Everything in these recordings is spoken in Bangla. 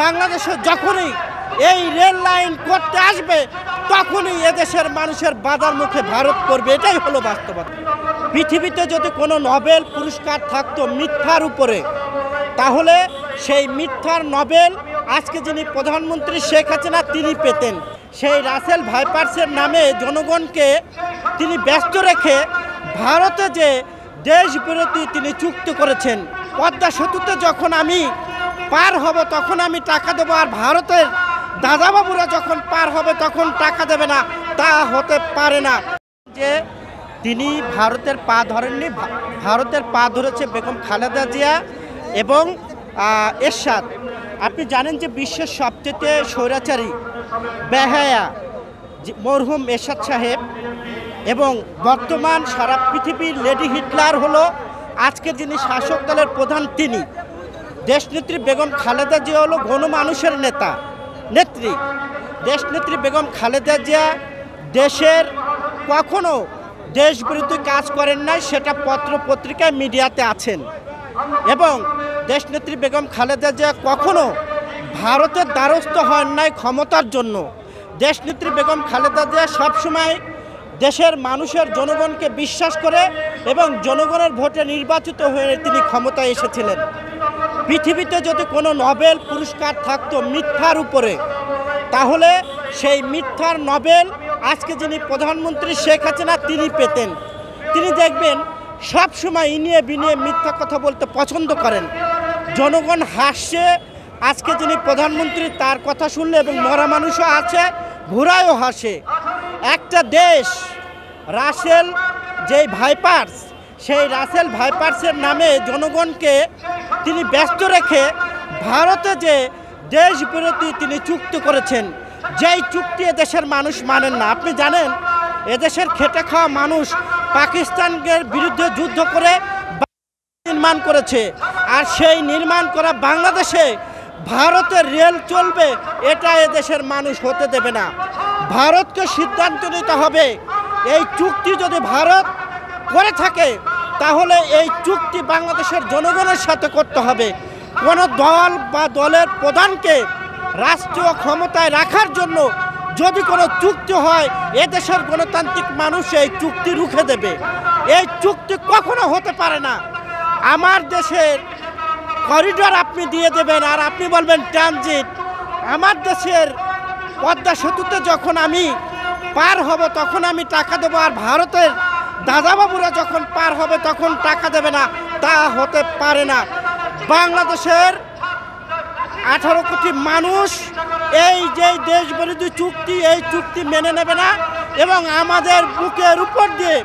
বাংলাদেশে যখনই এই রেল লাইন করতে আসবে তখনই এদেশের মানুষের বাধার মুখে ভারত পড়বে। এটাই হলো বাস্তবতা। পৃথিবীতে যদি কোনো নোবেল পুরস্কার থাকতো মিথ্যার উপরে, তাহলে সেই মিথ্যার নোবেল আজকে যিনি প্রধানমন্ত্রী শেখ হাসিনা তিনি পেতেন। সেই রাসেল ভাইপারসের নামে জনগণকে তিনি ব্যস্ত রেখে ভারতে যে দেশ বিরোধী তিনি চুক্তি করেছেন, পদ্মা সেতুতে যখন আমি পার হব তখন আমি টাকা দেবো, আর ভারতের দাদাবাবুরা যখন পার হবে তখন টাকা দেবে না, তা হতে পারে না। যে তিনি ভারতের পা ধরেননি, ভারতের পা ধরেছে বেগম খালেদা জিয়া এবং এরশাদ। আপনি জানেন যে বিশ্বের সবচেয়ে স্বৈরাচারী বেহায়া মরহুম এরশাদ সাহেব এবং বর্তমান সারা পৃথিবীর লেডি হিটলার হলো আজকে যিনি শাসক দলের প্রধান তিনি। দেশনেত্রী বেগম খালেদা জিয়া হলো গণমানুষের নেত্রী। দেশনেত্রী বেগম খালেদা জিয়া দেশের কখনো দেশ বিরোধী কাজ করেন নাই, সেটা পত্র পত্রিকায় মিডিয়াতে আছেন। এবং দেশনেত্রী বেগম খালেদা জিয়া কখনো ভারতের দ্বারস্থ হন নাই ক্ষমতার জন্য। দেশনেত্রী বেগম খালেদা জিয়া সবসময় দেশের মানুষের জনগণকে বিশ্বাস করে এবং জনগণের ভোটে নির্বাচিত হয়ে তিনি ক্ষমতায় এসেছিলেন। পৃথিবীতে যদি কোনো নোবেল পুরস্কার থাকতো মিথ্যার উপরে, তাহলে সেই মিথ্যার নোবেল আজকে যিনি প্রধানমন্ত্রী শেখ হাসিনা তিনি পেতেন। তিনি দেখবেন সবসময় ইনিয়ে বিনিয়ে মিথ্যা কথা বলতে পছন্দ করেন। জনগণ হাসছে আজকে যিনি প্রধানমন্ত্রী তার কথা শুনলে, এবং মরা মানুষও আছে ঘোড়ায়ও হাসে। একটা দেশ রাসেল যেই ভাইপারস, সেই রাসেল ভাইপারসের নামে জনগণকে তিনি ব্যস্ত রেখে ভারতে যে দেশ বিরোধী তিনি চুক্তি করেছেন, যেই চুক্তি এদেশের মানুষ মানেন না। আপনি জানেন এদেশের খেটে খাওয়া মানুষ পাকিস্তানের বিরুদ্ধে যুদ্ধ করে নির্মাণ করেছে, আর সেই নির্মাণ করা বাংলাদেশে ভারতের রেল চলবে এটা এদেশের মানুষ হতে দেবে না। ভারতকে সিদ্ধান্ত নিতে হবে, এই চুক্তি যদি ভারত করে থাকে তাহলে এই চুক্তি বাংলাদেশের জনগণের সাথে করতে হবে। কোনো দল বা দলের প্রধানকে রাষ্ট্রীয় ক্ষমতায় রাখার জন্য যদি কোনো চুক্তি হয়, এদেশের গণতান্ত্রিক মানুষ এই চুক্তি রুখে দেবে। এই চুক্তি কখনো হতে পারে না। আমার দেশের করিডোর আপনি দিয়ে দেবেন আর আপনি বলবেন ট্রানজিট। আমার দেশের পদ্মা সেতুতে যখন আমি পার হব তখন আমি টাকা দেবো, আর ভারতের দাদাবাবুরা যখন পার হবে তখন টাকা দেবে না, তা হতে পারে না। বাংলাদেশের 18 কোটি মানুষ এই যে দেশ বিরোধী চুক্তি, এই চুক্তি মেনে নেবে না, এবং আমাদের বুকের উপর দিয়ে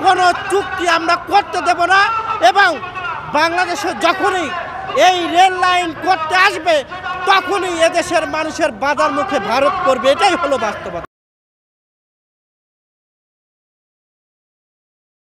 কোনো চুক্তি আমরা করতে দেব না। এবং বাংলাদেশে যখনই এই রেল লাইন করতে আসবে তখনই এদেশের মানুষের বাধার মুখে ভারত পড়বে। এটাই হলো বাস্তবতা।